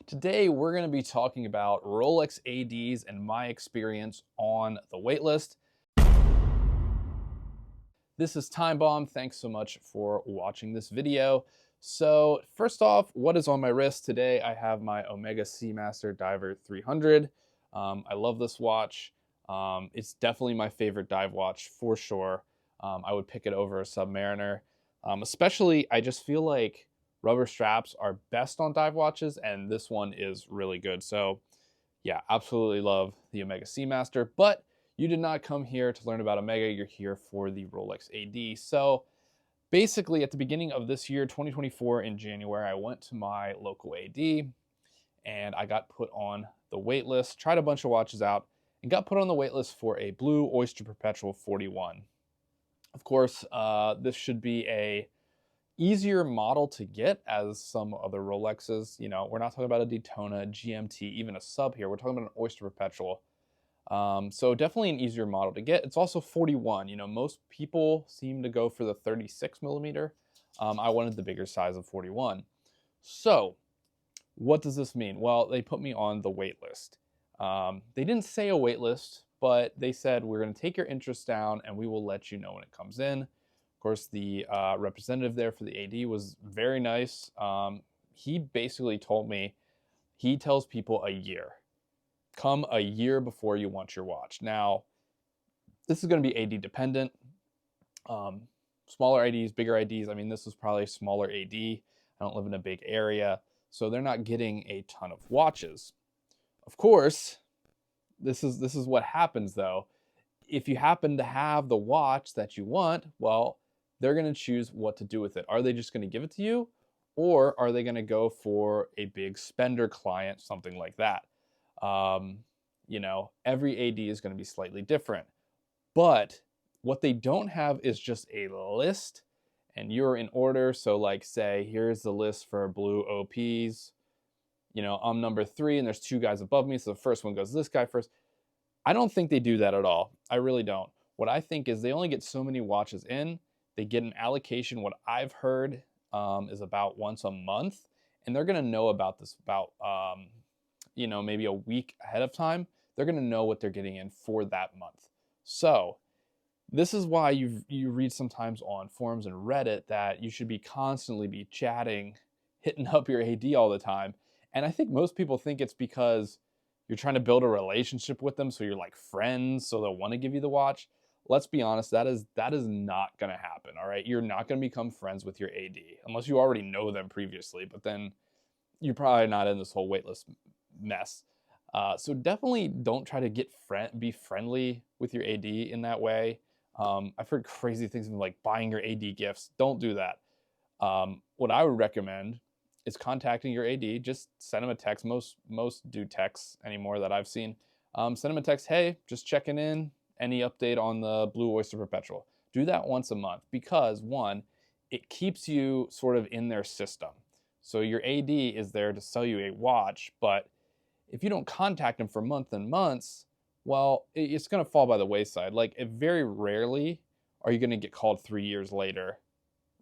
Today, we're going to be talking about Rolex ADs and my experience on the waitlist. This is time.baum. Thanks so much for watching this video. So first off, what is on my wrist today? I have my Omega Seamaster Diver 300. I love this watch. It's definitely my favorite dive watch for sure. I would pick it over a Submariner. Especially, I just feel like rubber straps are best on dive watches, and this one is really good. So yeah, absolutely love the Omega Seamaster, but you did not come here to learn about Omega, you're here for the Rolex AD. So basically at the beginning of this year, 2024 in January, I went to my local AD and I got put on the wait list, tried a bunch of watches out, and got put on the wait list for a Blue Oyster Perpetual 41. Of course, this should be a easier model to get as some other Rolexes. You know, we're not talking about a Daytona, GMT, even a sub here. We're talking about an Oyster Perpetual. So definitely an easier model to get. It's also 41. You know, most people seem to go for the 36 millimeter. I wanted the bigger size of 41. So what does this mean? Well, they put me on the wait list. They didn't say a wait list, but they said, we're going to take your interest down and we will let you know when it comes in. Of course, the representative there for the AD was very nice. He basically told me he tells people a year. Come a year before you want your watch. Now, this is going to be AD dependent. Smaller ADs, bigger ADs. I mean, this is probably a smaller AD. I don't live in a big area, so they're not getting a ton of watches. Of course, this is what happens though. If you happen to have the watch that you want, well, they're going to choose what to do with it. Are they just going to give it to you, or are they going to go for a big spender client, something like that? You know, every AD is going to be slightly different, but what they don't have is just a list and you're in order. So like, say, here's the list for blue OPs. You know, I'm number 3 and there's 2 guys above me. So the first one goes this guy first. I don't think they do that at all. I really don't. What I think is they only get so many watches in. They get an allocation. What I've heard is about once a month, and they're going to know about this about, you know, maybe a week ahead of time. They're going to know what they're getting in for that month. So this is why you read sometimes on forums and Reddit that you should be constantly be chatting, hitting up your AD all the time. And I think most people think it's because you're trying to build a relationship with them, so you're like friends, so they'll want to give you the watch. Let's be honest, that is not going to happen, all right? You're not going to become friends with your AD unless you already know them previously, but then you're probably not in this whole waitlist mess. So definitely don't try to be friendly with your AD in that way. I've heard crazy things like buying your AD gifts. Don't do that. What I would recommend is contacting your AD. Just send them a text. Most do texts anymore that I've seen. Send them a text. Hey, just checking in. Any update on the Blue Oyster Perpetual? Do that once a month because, one, it keeps you sort of in their system. So your AD is there to sell you a watch, but if you don't contact them for months and months, well, it's going to fall by the wayside. Like, very rarely are you going to get called 3 years later,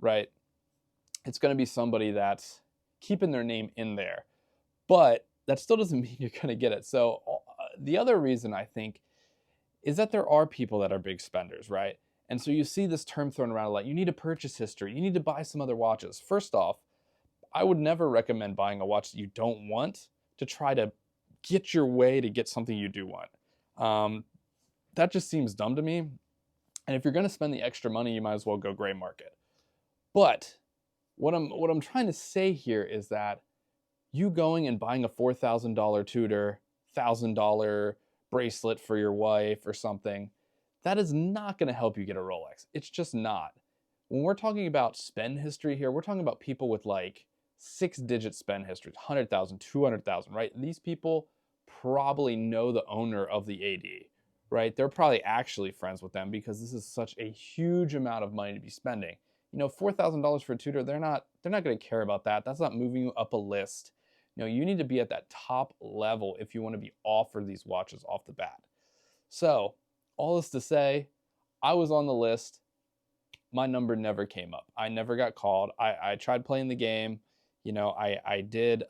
right? It's going to be somebody that's keeping their name in there, but that still doesn't mean you're going to get it. So the other reason I think is that there are people that are big spenders, right? And so you see this term thrown around a lot. You need a purchase history. You need to buy some other watches. First off, I would never recommend buying a watch that you don't want to try to get your way to get something you do want. That just seems dumb to me. And if you're going to spend the extra money, you might as well go gray market. But what I'm trying to say here is that you going and buying a $4,000 Tudor, $1,000 bracelet for your wife or something, that is not going to help you get a Rolex. It's just not. When we're talking about spend history here, we're talking about people with like 6-digit spend history, 100,000, 200,000, right? These people probably know the owner of the AD, right? They're probably actually friends with them because this is such a huge amount of money to be spending. You know, $4,000 for a Tudor, they're not going to care about that. That's not moving you up a list. You know, you need to be at that top level if you want to be offered these watches off the bat. So, all this to say, I was on the list. My number never came up. I never got called. I tried playing the game. You know, I did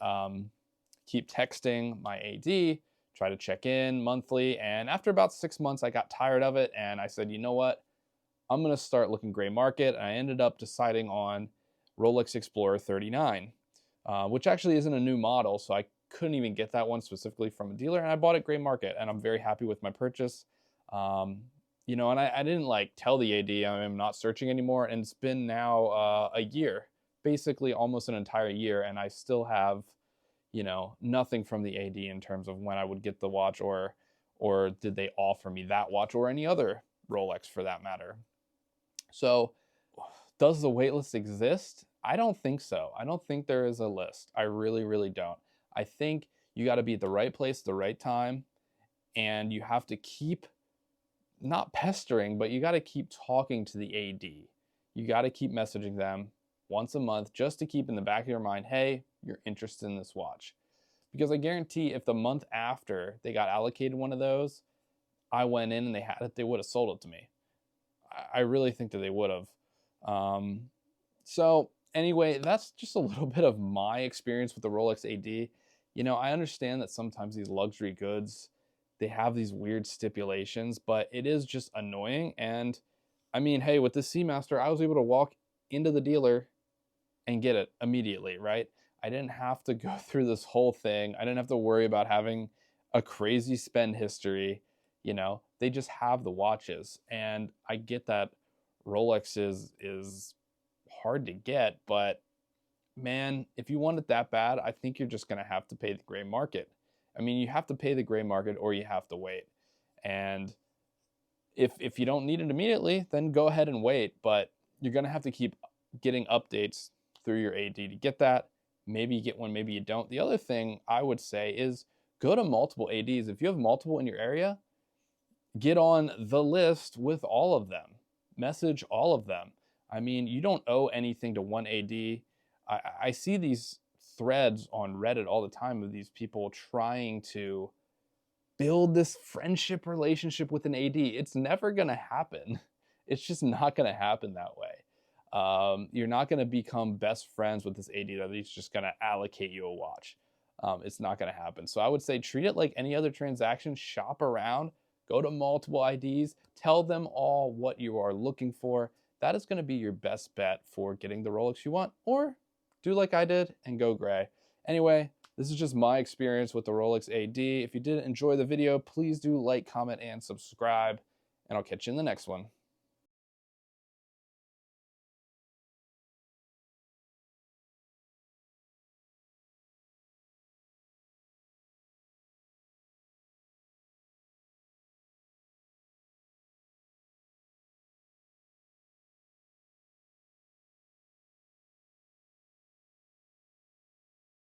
keep texting my AD, try to check in monthly. And after about 6 months, I got tired of it. And I said, you know what? I'm going to start looking gray market. And I ended up deciding on Rolex Explorer 39, which actually isn't a new model. So I couldn't even get that one specifically from a dealer. And I bought it gray market. And I'm very happy with my purchase. You know, and I didn't like tell the AD I'm not searching anymore. And it's been now a year, basically almost an entire year. And I still have, you know, nothing from the AD in terms of when I would get the watch, or did they offer me that watch or any other Rolex for that matter. So does the waitlist exist? I don't think so. I don't think there is a list. I really, really don't. I think you got to be at the right place, the right time, and you have to keep not pestering, but you got to keep talking to the AD. You got to keep messaging them once a month just to keep in the back of your mind, hey, you're interested in this watch. Because I guarantee if the month after they got allocated one of those, I went in and they had it, they would have sold it to me. I really think that they would have. So anyway, that's just a little bit of my experience with the Rolex AD. You know, I understand that sometimes these luxury goods, they have these weird stipulations, but it is just annoying. And I mean, hey, with the Seamaster, I was able to walk into the dealer and get it immediately, right? I didn't have to go through this whole thing. I didn't have to worry about having a crazy spend history. You know, they just have the watches. And I get that Rolex is hard to get, but man, if you want it that bad, I think you're just going to have to pay the gray market. I mean, you have to pay the gray market or you have to wait. And if you don't need it immediately, then go ahead and wait. But you're going to have to keep getting updates through your AD to get that. Maybe you get one, maybe you don't. The other thing I would say is go to multiple ADs. If you have multiple in your area, get on the list with all of them. Message all of them. I mean, you don't owe anything to one AD. I see these threads on Reddit all the time of these people trying to build this friendship relationship with an AD. It's never going to happen. It's just not going to happen that way. You're not going to become best friends with this AD that he's just going to allocate you a watch. It's not going to happen. So I would say treat it like any other transaction. Shop around, go to multiple IDs, tell them all what you are looking for. That is going to be your best bet for getting the Rolex you want, or do like I did and go gray. Anyway, this is just my experience with the Rolex AD. If you did enjoy the video, please do like, comment, and subscribe, and I'll catch you in the next one.